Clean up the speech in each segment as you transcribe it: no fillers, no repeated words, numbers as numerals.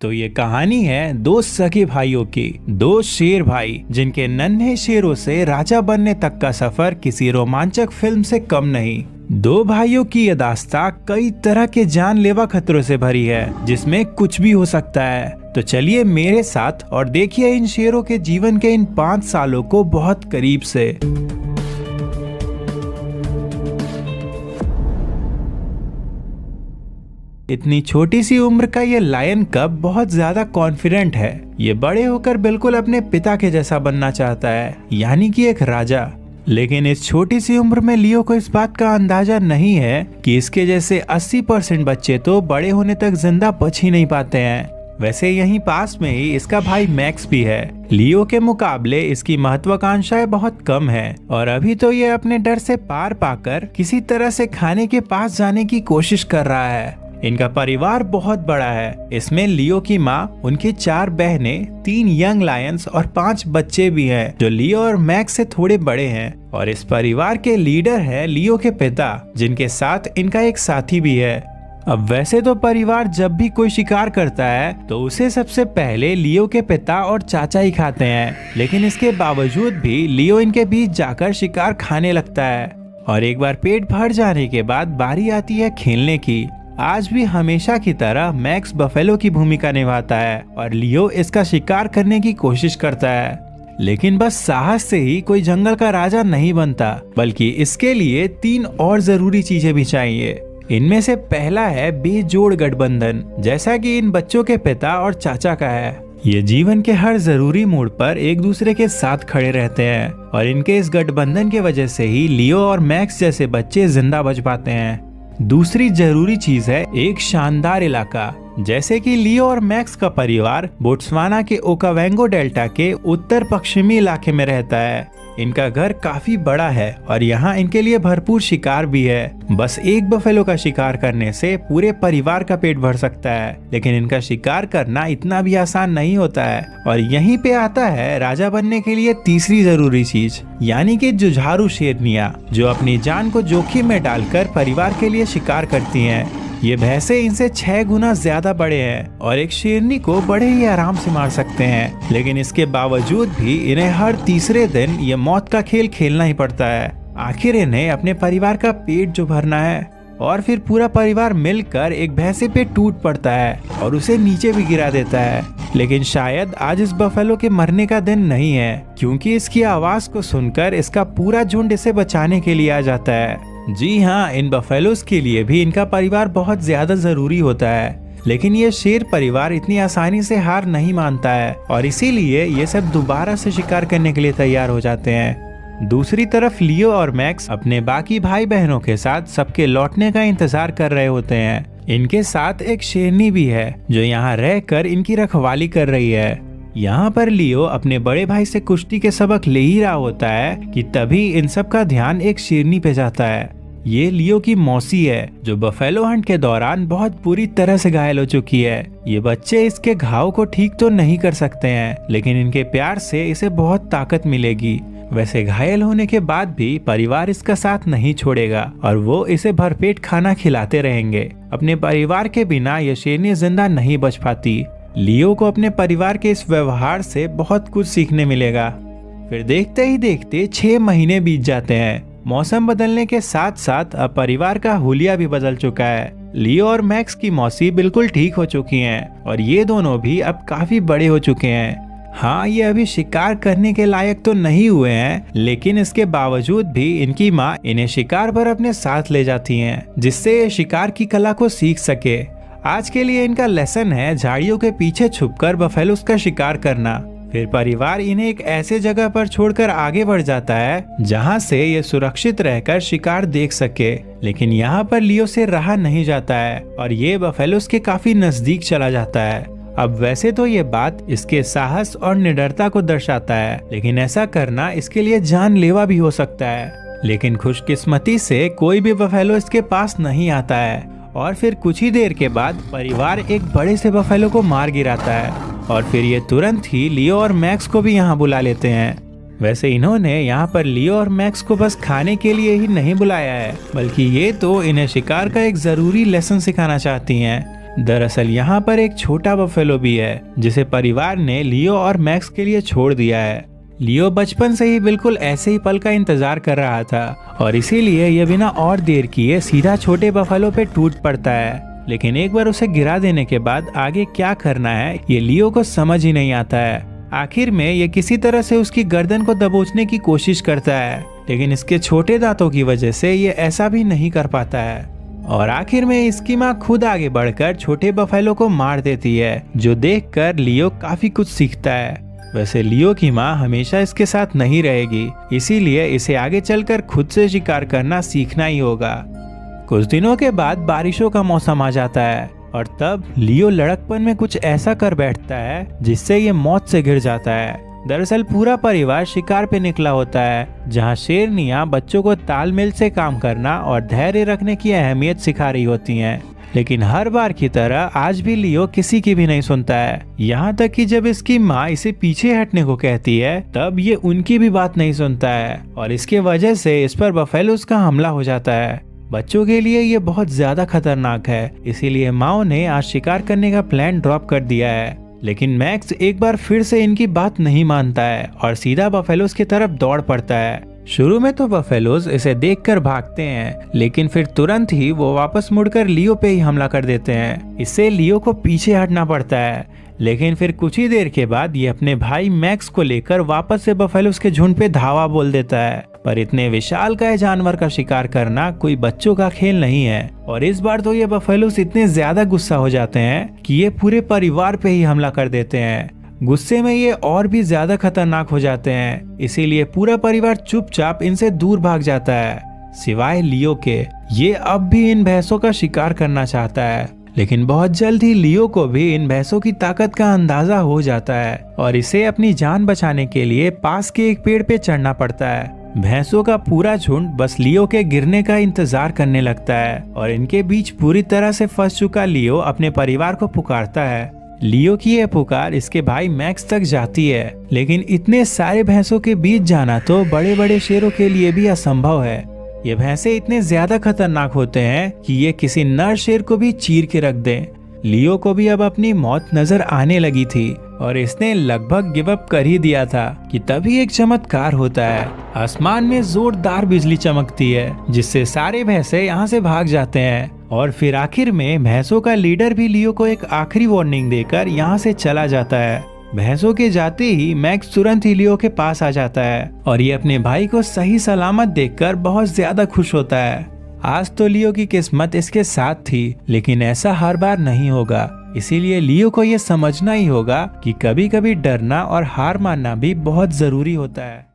तो ये कहानी है दो सगे भाइयों की, दो शेर भाई जिनके नन्हे शेरों से राजा बनने तक का सफर किसी रोमांचक फिल्म से कम नहीं। दो भाइयों की ये दास्तां कई तरह के जानलेवा खतरों से भरी है, जिसमें कुछ भी हो सकता है। तो चलिए मेरे साथ और देखिए इन शेरों के जीवन के इन 5 सालों को बहुत करीब से। इतनी छोटी सी उम्र का ये लायन कब बहुत ज्यादा कॉन्फिडेंट है। ये बड़े होकर बिल्कुल अपने पिता के जैसा बनना चाहता है, यानी कि एक राजा। लेकिन इस छोटी सी उम्र में लियो को इस बात का अंदाजा नहीं है कि इसके जैसे 80% बच्चे तो बड़े होने तक जिंदा बच ही नहीं पाते हैं। वैसे यहीं पास में ही इसका भाई मैक्स भी है। लियो के मुकाबले इसकी महत्वाकांक्षाएं बहुत कम है और अभी तो ये अपने डर से पार पाकर किसी तरह से खाने के पास जाने की कोशिश कर रहा है। इनका परिवार बहुत बड़ा है। इसमें लियो की माँ, उनकी 4 बहनें, 3 यंग लायंस और 5 बच्चे भी हैं जो लियो और मैक्स से थोड़े बड़े हैं। और इस परिवार के लीडर है लियो के पिता, जिनके साथ इनका एक साथी भी है। अब वैसे तो परिवार जब भी कोई शिकार करता है तो उसे सबसे पहले लियो के पिता और चाचा ही खाते हैं, लेकिन इसके बावजूद भी लियो इनके बीच जाकर शिकार खाने लगता है। और एक बार पेट भर जाने के बाद बारी आती है खेलने की। आज भी हमेशा की तरह मैक्स बफेलो की भूमिका निभाता है और लियो इसका शिकार करने की कोशिश करता है। लेकिन बस साहस से ही कोई जंगल का राजा नहीं बनता, बल्कि इसके लिए 3 और जरूरी चीजें भी चाहिए। इनमें से पहला है बेजोड़ गठबंधन, जैसा कि इन बच्चों के पिता और चाचा का है। ये जीवन के हर जरूरी मोड़ पर एक दूसरे के साथ खड़े रहते हैं और इनके इस गठबंधन के वजह से ही लियो और मैक्स जैसे बच्चे जिंदा बच पाते हैं। दूसरी जरूरी चीज है एक शानदार इलाका। जैसे कि लियो और मैक्स का परिवार बोट्सवाना के ओकावेंगो डेल्टा के उत्तर पश्चिमी इलाके में रहता है। इनका घर काफी बड़ा है और यहाँ इनके लिए भरपूर शिकार भी है। बस एक बफेलो का शिकार करने से पूरे परिवार का पेट भर सकता है, लेकिन इनका शिकार करना इतना भी आसान नहीं होता है। और यहीं पे आता है राजा बनने के लिए तीसरी जरूरी चीज, यानी कि जुझारू शेरनियां, जो अपनी जान को जोखिम में डालकर परिवार के लिए शिकार करती हैं। ये भैंसे इनसे 6 गुना ज्यादा बड़े हैं और एक शेरनी को बड़े ही आराम से मार सकते हैं, लेकिन इसके बावजूद भी इन्हें हर तीसरे दिन ये मौत का खेल खेलना ही पड़ता है। आखिर इन्हें अपने परिवार का पेट जो भरना है, और फिर पूरा परिवार मिलकर एक भैंसे पे टूट पड़ता है और उसे नीचे भी गिरा देता है। लेकिन शायद आज इस बफेलो के मरने का दिन नहीं है, क्योंकि इसकी आवाज को सुनकर इसका पूरा झुंड इसे बचाने के लिए आ जाता है। जी हाँ, इन बफेलोज के लिए भी इनका परिवार बहुत ज्यादा जरूरी होता है, लेकिन ये शेर परिवार इतनी आसानी से हार नहीं मानता है और इसीलिए ये सब दोबारा से शिकार करने के लिए तैयार हो जाते हैं। दूसरी तरफ लियो और मैक्स अपने बाकी भाई बहनों के साथ सबके लौटने का इंतजार कर रहे होते हैं। इनके साथ एक शेरनी भी है जो यहाँ रहकर इनकी रखवाली कर रही है। यहाँ पर लियो अपने बड़े भाई से कुश्ती के सबक ले ही रहा होता है कि तभी इन सब का ध्यान एक शेरनी पे जाता है। ये लियो की मौसी है, जो बफेलो हंट के दौरान बहुत बुरी तरह से घायल हो चुकी है। ये बच्चे इसके घाव को ठीक तो नहीं कर सकते हैं, लेकिन इनके प्यार से इसे बहुत ताकत मिलेगी। वैसे घायल होने के बाद भी परिवार इसका साथ नहीं छोड़ेगा और वो इसे भरपेट खाना खिलाते रहेंगे। अपने परिवार के बिना ये शेरनी जिंदा नहीं बच पाती। लियो को अपने परिवार के इस व्यवहार से बहुत कुछ सीखने मिलेगा। फिर देखते ही देखते 6 महीने बीत जाते हैं। मौसम बदलने के साथ साथ अब परिवार का हुलिया भी बदल चुका है। लियो और मैक्स की मौसी बिल्कुल ठीक हो चुकी हैं और ये दोनों भी अब काफी बड़े हो चुके हैं। हाँ, ये अभी शिकार करने के लायक तो नहीं हुए हैं, लेकिन इसके बावजूद भी इनकी माँ इन्हें शिकार पर अपने साथ ले जाती हैं, जिससे ये शिकार की कला को सीख सके। आज के लिए इनका लेसन है झाड़ियों के पीछे छुपकर बफेलोज का शिकार करना। फिर परिवार इन्हें एक ऐसे जगह पर छोड़कर आगे बढ़ जाता है जहां से ये सुरक्षित रहकर शिकार देख सके। लेकिन यहाँ पर लियो से रहा नहीं जाता है और ये बफेलोज के काफी नजदीक चला जाता है। अब वैसे तो ये बात इसके साहस और निडरता को दर्शाता है, लेकिन ऐसा करना इसके लिए जानलेवा भी हो सकता है। लेकिन खुशकिस्मती से कोई भी बफेलो इसके पास नहीं आता है और फिर कुछ ही देर के बाद परिवार एक बड़े से बफेलो को मार गिराता है और फिर ये तुरंत ही लियो और मैक्स को भी यहाँ बुला लेते हैं। वैसे इन्होंने यहाँ पर लियो और मैक्स को बस खाने के लिए ही नहीं बुलाया है, बल्कि ये तो इन्हें शिकार का एक जरूरी लेसन सिखाना चाहती हैं। दरअसल यहाँ पर एक छोटा बफेलो भी है जिसे परिवार ने लियो और मैक्स के लिए छोड़ दिया है। लियो बचपन से ही बिल्कुल ऐसे ही पल का इंतजार कर रहा था और इसीलिए यह बिना और देर किए सीधा छोटे बफेलो पे टूट पड़ता है। लेकिन एक बार उसे गिरा देने के बाद आगे क्या करना है ये लियो को समझ ही नहीं आता है। आखिर में ये किसी तरह से उसकी गर्दन को दबोचने की कोशिश करता है, लेकिन इसके छोटे दांतों की वजह से ये ऐसा भी नहीं कर पाता है और आखिर में इसकी माँ खुद आगे बढ़कर छोटे बफेलो को मार देती है, जो देखकर लियो काफी कुछ सीखता है। वैसे लियो की माँ हमेशा इसके साथ नहीं रहेगी, इसीलिए इसे आगे चलकर खुद से शिकार करना सीखना ही होगा। कुछ दिनों के बाद बारिशों का मौसम आ जाता है और तब लियो लड़कपन में कुछ ऐसा कर बैठता है जिससे ये मौत से घिर जाता है। दरअसल पूरा परिवार शिकार पे निकला होता है, जहाँ शेरनियाँ बच्चों को तालमेल से काम करना और धैर्य रखने की अहमियत सिखा रही होती हैं। लेकिन हर बार की तरह आज भी लियो किसी की भी नहीं सुनता है। यहाँ तक कि जब इसकी माँ इसे पीछे हटने को कहती है तब ये उनकी भी बात नहीं सुनता है और इसके वजह से इस पर बफेलोस का हमला हो जाता है। बच्चों के लिए ये बहुत ज्यादा खतरनाक है, इसीलिए माओ ने आज शिकार करने का प्लान ड्रॉप कर दिया है। लेकिन मैक्स एक बार फिर से इनकी बात नहीं मानता है और सीधा बफेलोस की तरफ दौड़ पड़ता है। शुरू में तो बफेलोस इसे देखकर भागते हैं, लेकिन फिर तुरंत ही वो वापस मुड़कर लियो पे ही हमला कर देते हैं। इससे लियो को पीछे हटना पड़ता है, लेकिन फिर कुछ ही देर के बाद ये अपने भाई मैक्स को लेकर वापस से बफेलोस के झुंड पे धावा बोल देता है। पर इतने विशालकाय जानवर का शिकार करना कोई बच्चों का खेल नहीं है और इस बार तो ये बफेलोस इतने ज्यादा गुस्सा हो जाते हैं कि ये पूरे परिवार पे ही हमला कर देते हैं। गुस्से में ये और भी ज्यादा खतरनाक हो जाते हैं, इसीलिए पूरा परिवार चुपचाप इनसे दूर भाग जाता है, सिवाय लियो के। ये अब भी इन भैंसों का शिकार करना चाहता है, लेकिन बहुत जल्द ही लियो को भी इन भैंसों की ताकत का अंदाजा हो जाता है और इसे अपनी जान बचाने के लिए पास के एक पेड़ पे चढ़ना पड़ता है। भैंसों का पूरा झुंड बस लियो के गिरने का इंतजार करने लगता है और इनके बीच पूरी तरह से फंस चुका लियो अपने परिवार को पुकारता है। लियो की यह पुकार इसके भाई मैक्स तक जाती है, लेकिन इतने सारे भैंसों के बीच जाना तो बड़े बड़े शेरों के लिए भी असंभव है। ये भैंसे इतने ज्यादा खतरनाक होते हैं कि ये किसी नर शेर को भी चीर के रख दें। लियो को भी अब अपनी मौत नजर आने लगी थी और इसने लगभग गिव अप कर ही दिया था कि तभी एक चमत्कार होता है। आसमान में जोरदार बिजली चमकती है, जिससे सारे भैंसे यहाँ से भाग जाते हैं और फिर आखिर में भैंसों का लीडर भी लियो को एक आखिरी वार्निंग देकर यहाँ से चला जाता है। भैंसों के जाते ही मैक्स तुरंत ही लियो के पास आ जाता है और ये अपने भाई को सही सलामत देखकर बहुत ज्यादा खुश होता है। आज तो लियो की किस्मत इसके साथ थी, लेकिन ऐसा हर बार नहीं होगा, इसीलिए लियो को ये समझना ही होगा कि कभी कभी डरना और हार मानना भी बहुत जरूरी होता है।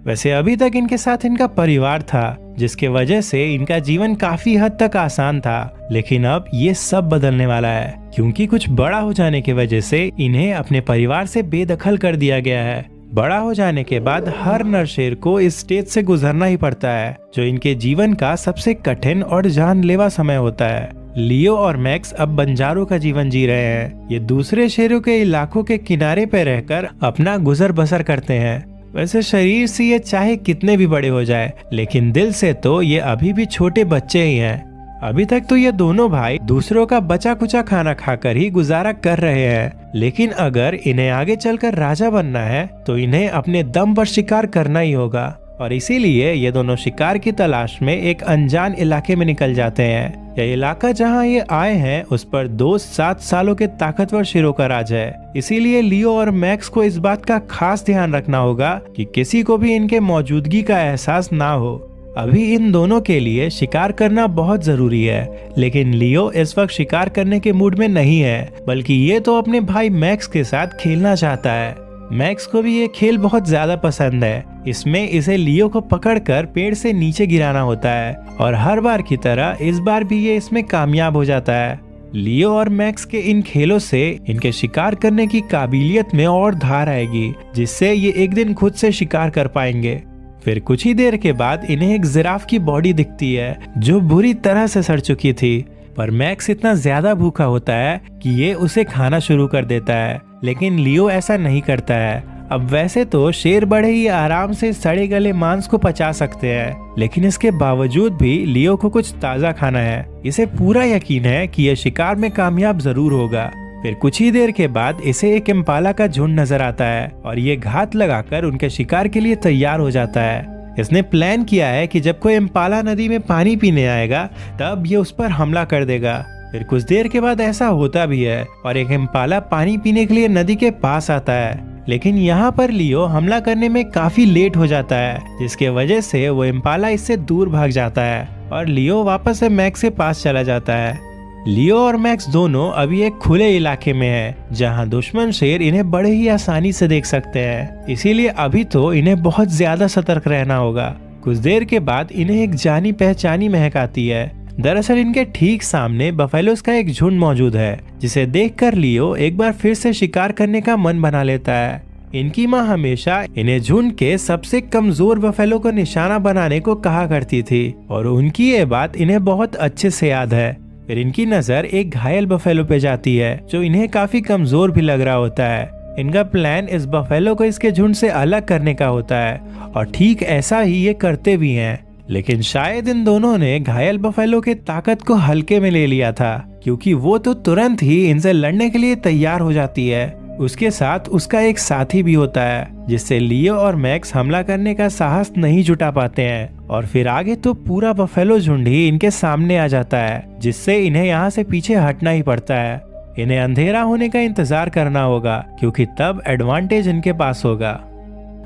वैसे अभी तक इनके साथ इनका परिवार था, जिसके वजह से इनका जीवन काफी हद तक आसान था, लेकिन अब ये सब बदलने वाला है, क्योंकि कुछ बड़ा हो जाने की वजह से इन्हें अपने परिवार से बेदखल कर दिया गया है। बड़ा हो जाने के बाद हर नर शेर को इस स्टेज से गुजरना ही पड़ता है, जो इनके जीवन का सबसे कठिन और जानलेवा समय होता है। लियो और मैक्स अब बंजारों का जीवन जी रहे हैं। ये दूसरे शेरों के इलाकों के किनारे पे रहकर अपना गुजर बसर करते हैं। वैसे शरीर से ये चाहे कितने भी बड़े हो जाए, लेकिन दिल से तो ये अभी भी छोटे बच्चे ही हैं। अभी तक तो ये दोनों भाई दूसरों का बचा कुचा खाना खाकर ही गुजारा कर रहे हैं, लेकिन अगर इन्हें आगे चलकर राजा बनना है तो इन्हें अपने दम पर शिकार करना ही होगा और इसीलिए ये दोनों शिकार की तलाश में एक अनजान इलाके में निकल जाते हैं। यह इलाका जहां ये आए हैं उस पर 7 सालों के ताकतवर शेरों का राज है, इसीलिए लियो और मैक्स को इस बात का खास ध्यान रखना होगा कि किसी को भी इनके मौजूदगी का एहसास ना हो। अभी इन दोनों के लिए शिकार करना बहुत जरूरी है, लेकिन लियो इस वक्त शिकार करने के मूड में नहीं है, बल्कि ये तो अपने भाई मैक्स के साथ खेलना चाहता है। मैक्स को भी ये खेल बहुत ज्यादा पसंद है। इसमें इसे लियो को पकड़कर पेड़ से नीचे गिराना होता है और हर बार की तरह इस बार भी ये इसमें कामयाब हो जाता है। लियो और मैक्स के इन खेलों से इनके शिकार करने की काबिलियत में और धार आएगी, जिससे ये एक दिन खुद से शिकार कर पाएंगे। फिर कुछ ही देर के बाद इन्हें एक जिराफ की बॉडी दिखती है, जो बुरी तरह से सड़ चुकी थी, पर मैक्स इतना ज्यादा भूखा होता है कि ये उसे खाना शुरू कर देता है, लेकिन लियो ऐसा नहीं करता है अब वैसे तो शेर बड़े ही आराम से सड़े गले मांस को पचा सकते हैं, लेकिन इसके बावजूद भी लियो को कुछ ताज़ा खाना है। इसे पूरा यकीन है कि यह शिकार में कामयाब जरूर होगा। फिर कुछ ही देर के बाद इसे एक इम्पाला का झुंड नजर आता है और ये घात लगाकर उनके शिकार के लिए तैयार हो जाता है। इसने प्लान किया है कि जब कोई इम्पाला नदी में पानी पीने आएगा तब ये उस पर हमला कर देगा। फिर कुछ देर के बाद ऐसा होता भी है और एक इम्पाला पानी पीने के लिए नदी के पास आता है, लेकिन यहाँ पर लियो हमला करने में काफी लेट हो जाता है, जिसके वजह से वो इम्पाला इससे दूर भाग जाता है और लियो वापस से मैक्स के पास चला जाता है। लियो और मैक्स दोनों अभी एक खुले इलाके में हैं, जहां दुश्मन शेर इन्हें बड़े ही आसानी से देख सकते हैं, इसीलिए अभी तो इन्हें बहुत ज्यादा सतर्क रहना होगा। कुछ देर के बाद इन्हें एक जानी पहचानी महक आती है। दरअसल इनके ठीक सामने बफेलोस का एक झुंड मौजूद है, जिसे देखकर लियो एक बार फिर से शिकार करने का मन बना लेता है। इनकी माँ हमेशा इन्हें झुंड के सबसे कमजोर बफेलो को निशाना बनाने को कहा करती थी और उनकी ये बात इन्हें बहुत अच्छे से याद है। फिर इनकी नजर एक घायल बफेलो पे जाती है जो इन्हें काफी कमजोर भी लग रहा होता है। इनका प्लान इस बफेलो को इसके झुंड से अलग करने का होता है और ठीक ऐसा ही ये करते भी हैं। लेकिन शायद इन दोनों ने घायल बफेलो के ताकत को हल्के में ले लिया था, क्योंकि वो तो तुरंत ही इनसे लड़ने के लिए तैयार हो जाती है। उसके साथ उसका एक साथी भी होता है, जिससे लियो और मैक्स हमला करने का साहस नहीं जुटा पाते हैं और फिर आगे तो पूरा बफेलो झुंड ही इनके सामने आ जाता है, जिससे इन्हें यहाँ से पीछे हटना ही पड़ता है। इन्हें अंधेरा होने का इंतजार करना होगा, क्योंकि तब एडवांटेज इनके पास होगा।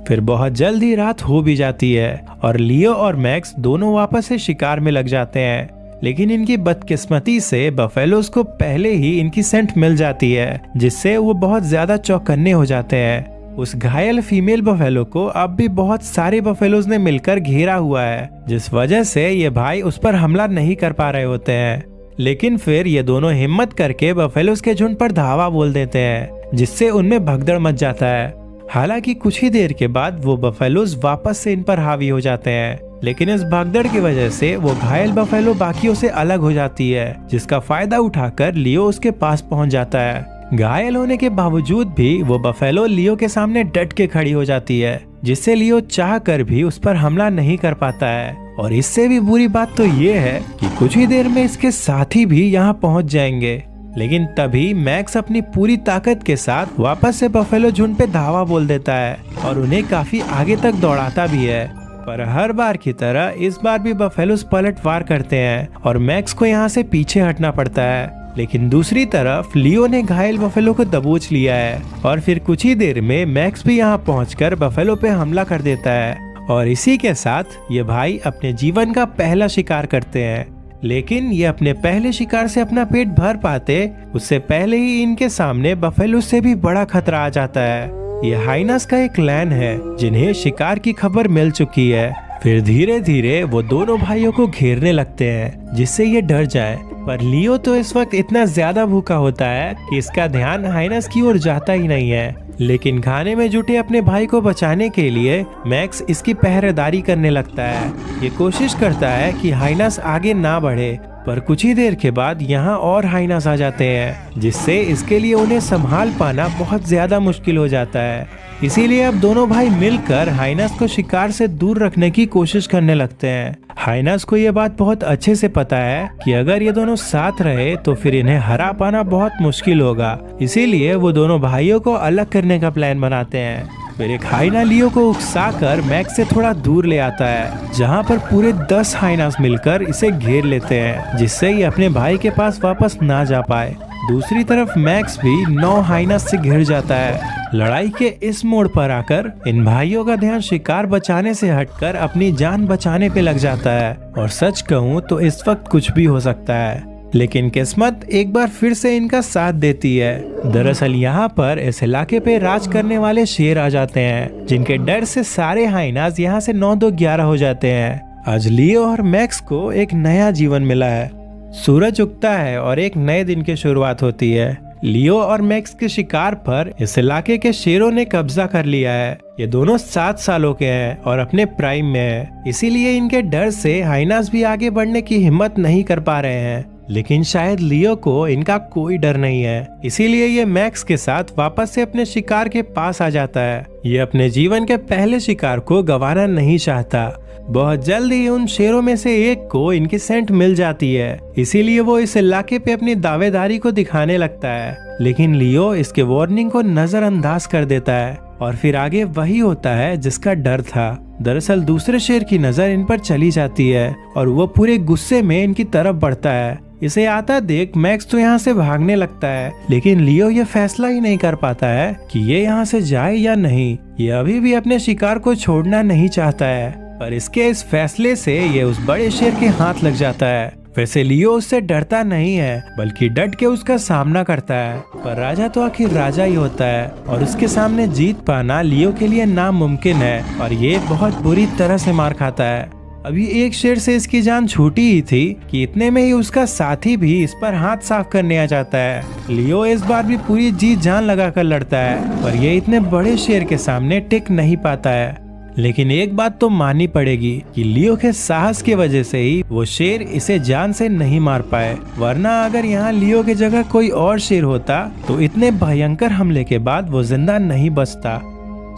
फिर बहुत जल्द ही रात हो भी जाती है और लियो और मैक्स दोनों वापस से शिकार में लग जाते हैं, लेकिन इनकी बदकिस्मती से बफेलोस को पहले ही इनकी सेंट मिल जाती है, जिससे वो बहुत ज्यादा चौकन्ने हो जाते हैं। उस घायल फीमेल बफेलो को अब भी बहुत सारे बफेलोस ने मिलकर घेरा हुआ है, जिस वजह से ये भाई उस पर हमला नहीं कर पा रहे होते हैं। लेकिन फिर ये दोनों हिम्मत करके बफेलोस के झुंड पर धावा बोल देते हैं, जिससे उनमें भगदड़ मच जाता है। हालांकि कुछ ही देर के बाद वो बफेलोस वापस से इन पर हावी हो जाते हैं, लेकिन इस भगदड़ की वजह से वो घायल बफेलो बाकियों से अलग हो जाती है, जिसका फायदा उठाकर लियो उसके पास पहुंच जाता है। घायल होने के बावजूद भी वो बफेलो लियो के सामने डट के खड़ी हो जाती है, जिससे लियो चाह कर भी उस पर हमला नहीं कर पाता है। और इससे भी बुरी बात तो ये है कि कुछ ही देर में इसके साथी भी यहाँ पहुँच जाएंगे। लेकिन तभी मैक्स अपनी पूरी ताकत के साथ वापस से बफेलो झुंड पे धावा बोल देता है और उन्हें काफी आगे तक दौड़ाता भी है। पर हर बार की तरह इस बार भी बफेलोस पलटवार करते हैं और मैक्स को यहाँ से पीछे हटना पड़ता है। लेकिन दूसरी तरफ लियो ने घायल बफेलो को दबोच लिया है और फिर कुछ ही देर में मैक्स भी यहाँ पहुंचकर बफेलो पे हमला कर देता है और इसी के साथ ये भाई अपने जीवन का पहला शिकार करते हैं। लेकिन ये अपने पहले शिकार से अपना पेट भर पाते उससे पहले ही इनके सामने बफेलो से भी बड़ा खतरा आ जाता है। ये हाइनस का एक क्लैन है जिन्हें शिकार की खबर मिल चुकी है। फिर धीरे धीरे वो दोनों भाइयों को घेरने लगते हैं, जिससे ये डर जाए। पर लियो तो इस वक्त इतना ज्यादा भूखा होता है कि इसका ध्यान हाइनस की ओर जाता ही नहीं है। लेकिन खाने में जुटे अपने भाई को बचाने के लिए मैक्स इसकी पहरेदारी करने लगता है। ये कोशिश करता है कि हाइनस आगे ना बढ़े, पर कुछ ही देर के बाद यहाँ और हाइनस आ जाते हैं, जिससे इसके लिए उन्हें संभाल पाना बहुत ज्यादा मुश्किल हो जाता है। इसीलिए अब दोनों भाई मिलकर हाइनस को शिकार से दूर रखने की कोशिश करने लगते हैं। हाइनस को ये बात बहुत अच्छे से पता है कि अगर ये दोनों साथ रहे तो फिर इन्हें हरा पाना बहुत मुश्किल होगा। इसीलिए वो दोनों भाइयों को अलग करने का प्लान बनाते हैं। फिर एक हाइना लियो को उकसाकर मैक्स से थोड़ा दूर ले आता है, जहाँ पर पूरे 10 हाइनास मिलकर इसे घेर लेते हैं, जिससे ये अपने भाई के पास वापस ना जा पाए। दूसरी तरफ मैक्स भी 9 हाइनास से घिर जाता है। लड़ाई के इस मोड़ पर आकर इन भाइयों का ध्यान शिकार बचाने से हटकर अपनी जान बचाने पे लग जाता है। और सच कहूँ तो इस वक्त कुछ भी हो सकता है, लेकिन किस्मत एक बार फिर से इनका साथ देती है। दरअसल यहाँ पर इस इलाके पे राज करने वाले शेर आ जाते हैं, जिनके डर से सारे हाइनास यहाँ से 9-2-11 हो जाते हैं। आज लियो और मैक्स को एक नया जीवन मिला है। सूरज उगता है और एक नए दिन की शुरुआत होती है। लियो और मैक्स के शिकार पर इस इलाके के शेरों ने कब्जा कर लिया है। ये दोनों 7 सालों के हैं और अपने प्राइम में हैं, इसीलिए इनके डर से हाइनास भी आगे बढ़ने की हिम्मत नहीं कर पा रहे हैं। लेकिन शायद लियो को इनका कोई डर नहीं है, इसीलिए ये मैक्स के साथ वापस से अपने शिकार के पास आ जाता है। ये अपने जीवन के पहले शिकार को गंवाना नहीं चाहता। बहुत जल्द ही उन शेरों में से एक को इनकी सेंट मिल जाती है, इसीलिए वो इस इलाके पे अपनी दावेदारी को दिखाने लगता है। लेकिन लियो इसके वार्निंग को नजरअंदाज कर देता है और फिर आगे वही होता है जिसका डर था। दरअसल दूसरे शेर की नजर इन पर चली जाती है और वो पूरे गुस्से में इनकी तरफ बढ़ता है। इसे आता देख मैक्स तो यहाँ से भागने लगता है, लेकिन लियो ये फैसला ही नहीं कर पाता है कि ये यहाँ से जाए या नहीं। ये अभी भी अपने शिकार को छोड़ना नहीं चाहता है, पर इसके इस फैसले से ये उस बड़े शेर के हाथ लग जाता है। वैसे लियो उससे डरता नहीं है, बल्कि डट के उसका सामना करता है। पर राजा तो आखिर राजा ही होता है और उसके सामने जीत पाना लियो के लिए नामुमकिन है और ये बहुत बुरी तरह से मार खाता है। अभी एक शेर से इसकी जान छूटी ही थी कि इतने में ही उसका साथी भी इस पर हाथ साफ करने आ जाता है। लियो इस बार भी पूरी जी जान लगाकर लड़ता है, पर ये इतने बड़े शेर के सामने टिक नहीं पाता है। लेकिन एक बात तो माननी पड़ेगी कि लियो के साहस की वजह से ही वो शेर इसे जान से नहीं मार पाए, वरना अगर यहाँ लियो की जगह कोई और शेर होता तो इतने भयंकर हमले के बाद वो जिंदा नहीं बचता।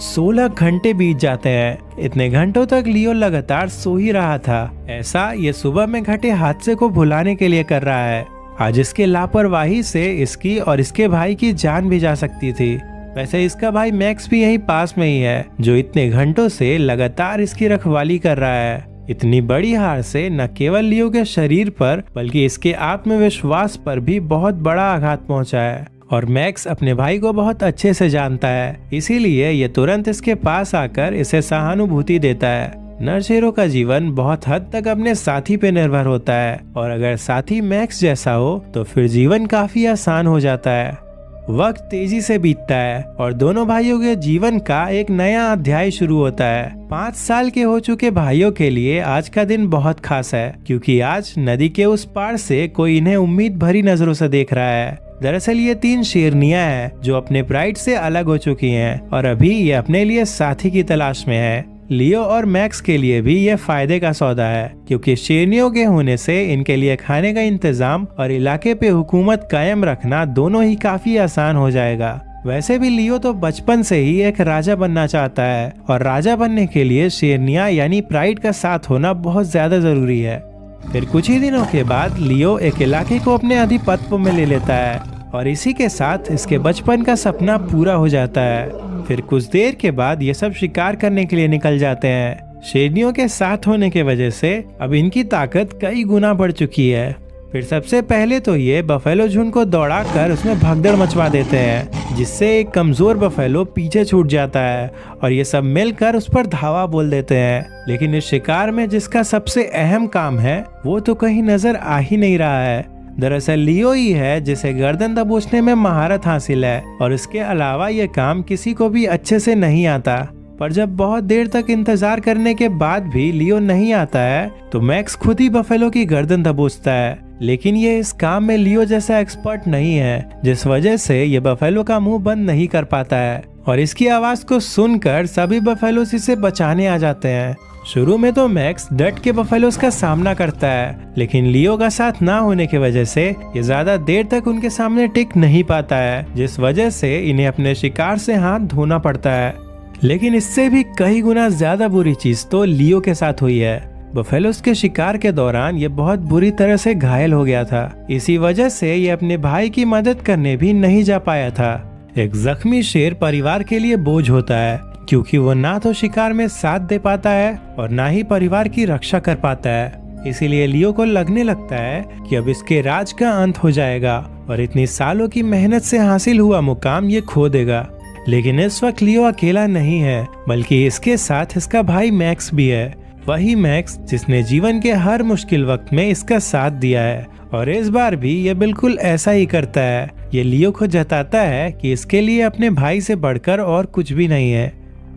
16 घंटे बीत जाते हैं। इतने घंटों तक लियो लगातार सो ही रहा था। ऐसा ये सुबह में घटे हादसे को भुलाने के लिए कर रहा है। आज इसके लापरवाही से इसकी और इसके भाई की जान भी जा सकती थी। वैसे इसका भाई मैक्स भी यहीं पास में ही है, जो इतने घंटों से लगातार इसकी रखवाली कर रहा है। इतनी बड़ी हार से न केवल लियो के शरीर पर बल्कि इसके आत्मविश्वास पर भी बहुत बड़ा आघात पहुंचा है और मैक्स अपने भाई को बहुत अच्छे से जानता है, इसीलिए ये तुरंत इसके पास आकर इसे सहानुभूति देता है। नर शेरों का जीवन बहुत हद तक अपने साथी पे निर्भर होता है और अगर साथी मैक्स जैसा हो तो फिर जीवन काफी आसान हो जाता है। वक्त तेजी से बीतता है और दोनों भाइयों के जीवन का एक नया अध्याय शुरू होता है। 5 साल के हो चुके भाइयों के लिए आज का दिन बहुत खास है, क्योंकि आज नदी के उस पार से कोई इन्हें उम्मीद भरी नजरों से देख रहा है। दरअसल ये 3 शेरनियां हैं जो अपने प्राइड से अलग हो चुकी हैं और अभी ये अपने लिए साथी की तलाश में है। लियो और मैक्स के लिए भी ये फायदे का सौदा है, क्योंकि शेरनियों के होने से इनके लिए खाने का इंतजाम और इलाके पे हुकूमत कायम रखना दोनों ही काफी आसान हो जाएगा। वैसे भी लियो तो बचपन से ही एक राजा बनना चाहता है और राजा बनने के लिए शेरनियां यानी प्राइड का साथ होना बहुत ज्यादा जरूरी है। फिर कुछ ही दिनों के बाद लियो एक इलाके को अपने आधिपत्य में ले लेता है और इसी के साथ इसके बचपन का सपना पूरा हो जाता है। फिर कुछ देर के बाद ये सब शिकार करने के लिए निकल जाते हैं। शेरनियों के साथ होने के वजह से अब इनकी ताकत कई गुना बढ़ चुकी है। फिर सबसे पहले तो ये बफेलो झुंड को दौड़ाकर उसमें भगदड़ मचवा देते हैं, जिससे एक कमजोर बफेलो पीछे छूट जाता है और ये सब मिलकर उस पर धावा बोल देते हैं। लेकिन इस शिकार में जिसका सबसे अहम काम है वो तो कहीं नजर आ ही नहीं रहा है। दरअसल लियो ही है जिसे गर्दन दबोचने में महारत हासिल है और इसके अलावा ये काम किसी को भी अच्छे से नहीं आता। पर जब बहुत देर तक इंतजार करने के बाद भी लियो नहीं आता है तो मैक्स खुद ही बफेलो की गर्दन दबोचता है। लेकिन ये इस काम में लियो जैसा एक्सपर्ट नहीं है, जिस वजह से ये बफेलो का मुंह बंद नहीं कर पाता है और इसकी आवाज को सुनकर सभी बफेलोस इसे बचाने आ जाते हैं। शुरू में तो मैक्स डट के बफेलोस का सामना करता है, लेकिन लियो का साथ ना होने की वजह से ये ज्यादा देर तक उनके सामने टिक नहीं पाता है, जिस वजह से इन्हें अपने शिकार से हाथ धोना पड़ता है। लेकिन इससे भी कई गुना ज्यादा बुरी चीज तो लियो के साथ हुई है। बफेलोस के शिकार के दौरान ये बहुत बुरी तरह से घायल हो गया था। इसी वजह से ये अपने भाई की मदद करने भी नहीं जा पाया था। एक जख्मी शेर परिवार के लिए बोझ होता है, क्योंकि वो ना तो शिकार में साथ दे पाता है और ना ही परिवार की रक्षा कर पाता है। इसीलिए लियो को लगने लगता है कि अब इसके राज का अंत हो जाएगा और इतनी सालों की मेहनत से हासिल हुआ मुकाम ये खो देगा। लेकिन इस वक्त लियो अकेला नहीं है, बल्कि इसके साथ इसका भाई मैक्स भी है। वही मैक्स जिसने जीवन के हर मुश्किल वक्त में इसका साथ दिया है और इस बार भी ये बिल्कुल ऐसा ही करता है। ये लियो को जताता है कि इसके लिए अपने भाई से बढ़कर और कुछ भी नहीं है।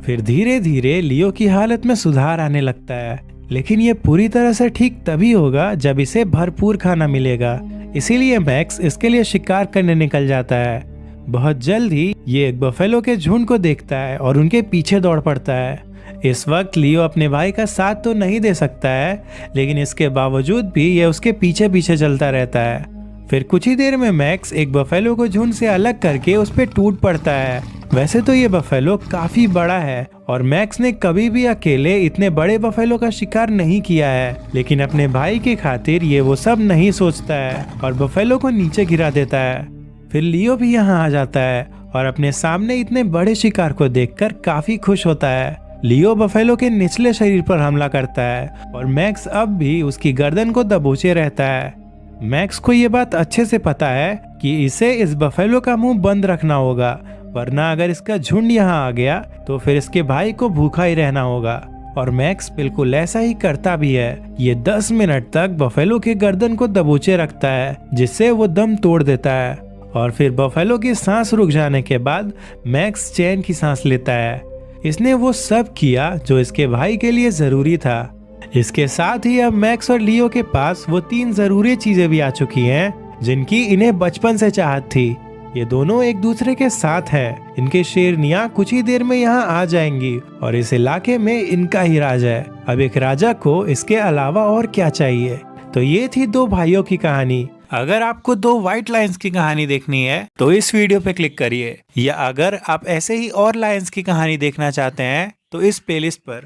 फिर धीरे धीरे लियो की हालत में सुधार आने लगता है, लेकिन ये पूरी तरह से ठीक तभी होगा जब इसे भरपूर खाना मिलेगा। इसीलिए मैक्स इसके लिए शिकार करने निकल जाता है। बहुत जल्द ही ये एक बफेलो के झुंड को देखता है और उनके पीछे दौड़ पड़ता है। इस वक्त लियो अपने भाई का साथ तो नहीं दे सकता है, लेकिन इसके बावजूद भी ये उसके पीछे पीछे चलता रहता है। फिर कुछ ही देर में मैक्स एक बफेलो को झुंड से अलग करके उस पे टूट पड़ता है। वैसे तो ये बफेलो काफी बड़ा है और मैक्स ने कभी भी अकेले इतने बड़े बफेलो का शिकार नहीं किया है, लेकिन अपने भाई की खातिर ये वो सब नहीं सोचता है और बफेलो को नीचे गिरा देता है। फिर लियो भी यहाँ आ जाता है और अपने सामने इतने बड़े शिकार को देखकर काफी खुश होता है। लियो बफेलो के निचले शरीर पर हमला करता है और मैक्स अब भी उसकी गर्दन को दबोचे रहता है। मैक्स को ये बात अच्छे से पता है कि इसे इस बफेलो का मुंह बंद रखना होगा, वरना अगर इसका झुंड यहाँ आ गया तो फिर इसके भाई को भूखा ही रहना होगा। और मैक्स बिल्कुल ऐसा ही करता भी है। ये 10 मिनट तक बफेलो के गर्दन को दबोचे रखता है, जिससे वो दम तोड़ देता है। और फिर बफेलो की सांस रुक जाने के बाद मैक्स चैन की सांस लेता है। इसने वो सब किया जो इसके भाई के लिए जरूरी था। इसके साथ ही अब मैक्स और लियो के पास वो 3 जरूरी चीजें भी आ चुकी हैं जिनकी इन्हें बचपन से चाहत थी। ये दोनों एक दूसरे के साथ हैं। इनके शेरनियां कुछ ही देर में यहाँ आ जाएंगी और इस इलाके में इनका ही राज है। अब एक राजा को इसके अलावा और क्या चाहिए। तो ये थी 2 भाइयों की कहानी। अगर आपको 2 व्हाइट लायंस की कहानी देखनी है तो इस वीडियो पे क्लिक करिए, या अगर आप ऐसे ही और लायंस की कहानी देखना चाहते हैं तो इस प्लेलिस्ट पर